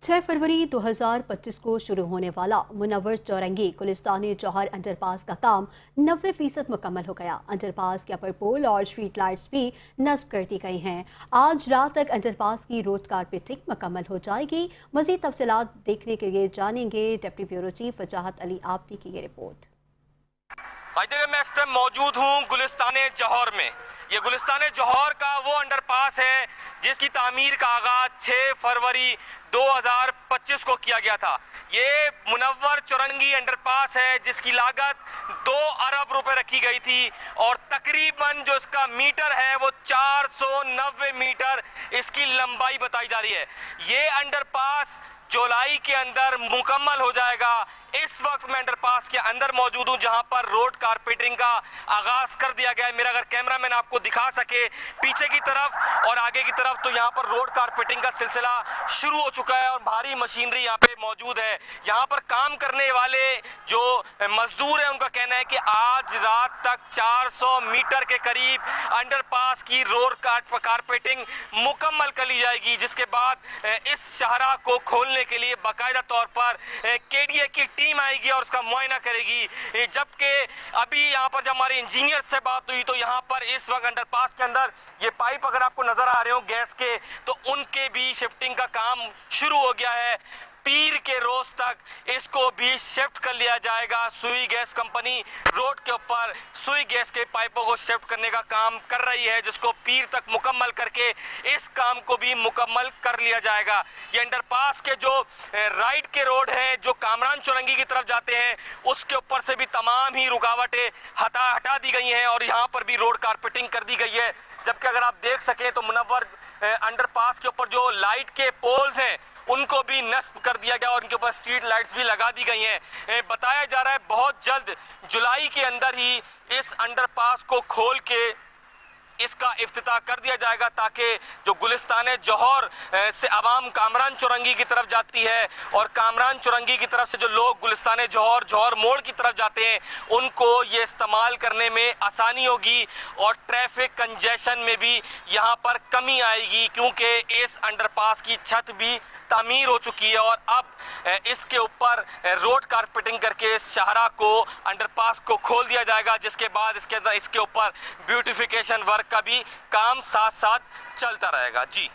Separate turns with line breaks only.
6 फरवरी 2025 को शुरू होने वाला मुनव्वर चौरंगी गुलिस्तानी जौहर अंडरपास का काम 90% मुकम्मल हो गया। अंडरपास के अपर पोल और स्ट्रीट लाइट्स भी नस्ब कर दी गई हैं। आज रात तक अंडरपास की रोड कारपेटिंग मुकम्मल हो जाएगी। मज़ीद तफसीलात देखने के लिए जानेंगे डिप्टी ब्यूरो चीफ वजाहत अली आबदी की ये रिपोर्ट।
मैं इस टाइम मौजूद हूँ गुलिस्ताने जौहर में। ये गुलिस्ताने जौहर का वो अंडरपास है जिसकी तामीर का आगाज 6 फरवरी 2025 को किया गया था। ये मुनव्वर चौरंगी अंडरपास है जिसकी लागत 2 अरब रुपए रखी गई थी और तकरीबन जो इसका मीटर है वो 490 मीटर इसकी लंबाई बताई जा रही है। ये अंडरपास जुलाई के अंदर मुकम्मल हो जाएगा। इस वक्त मैं अंडरपास के अंदर मौजूद हूं जहां पर रोड कारपेटिंग का आगाज कर दिया गया है। मेरा अगर कैमरामैन आपको दिखा सके पीछे की तरफ और आगे की तरफ, तो यहां पर रोड कारपेटिंग का सिलसिला शुरू हो चुका है और भारी मशीनरी यहां पे मौजूद है। यहां पर काम करने वाले जो मजदूर हैं उनका कहना है कि आज रात तक 400 मीटर के करीब अंडरपास की रोड कारपेटिंग मुकम्मल कर ली जाएगी, जिसके बाद इस शाहराह को खोलने के लिए बाकायदा तौर पर केडीए की टीम आएगी और उसका मुआयना करेगी। जबकि अभी यहाँ पर जब हमारे इंजीनियर से बात हुई तो यहाँ पर इस वक्त अंडरपास के अंदर ये पाइप अगर आपको नजर आ रहे हो गैस के, तो उनके भी शिफ्टिंग का काम शुरू हो गया है। पीर के रोज तक इसको भी शिफ्ट कर लिया जाएगा। सुई गैस कंपनी रोड के ऊपर सुई गैस के पाइपों को शिफ्ट करने का काम कर रही है, जिसको पीर तक मुकम्मल करके इस काम को भी मुकम्मल कर लिया जाएगा। ये अंडरपास के जो राइट के रोड है जो कामरान चौरंगी की तरफ जाते हैं उसके ऊपर से भी तमाम ही रुकावटें हटा दी गई हैं और यहाँ पर भी रोड कारपेटिंग कर दी गई है। जबकि अगर आप देख सकें तो मुनव्वर अंडरपास के ऊपर जो लाइट के पोल्स हैं उनको भी नस्ब कर दिया गया और उनके ऊपर स्ट्रीट लाइट्स भी लगा दी गई हैं। बताया जा रहा है बहुत जल्द जुलाई के अंदर ही इस अंडरपास को खोल के इसका इफ्तिताह कर दिया जाएगा, ताकि जो गुलिस्ताने जौहर से आवाम कामरान चौरंगी की तरफ जाती है और कामरान चौरंगी की तरफ से जो लोग गुलिस्ताने जौहर मोड़ की तरफ जाते हैं उनको ये इस्तेमाल करने में आसानी होगी और ट्रैफिक कंजेशन में भी यहाँ पर कमी आएगी, क्योंकि इस अंडरपास की छत भी तामीर हो चुकी है और अब इसके ऊपर रोड कारपेटिंग करके इस शाहराह को अंडरपास को खोल दिया जाएगा, जिसके बाद इसके ऊपर ब्यूटिफिकेशन वर्क का भी काम साथ साथ चलता रहेगा। जी।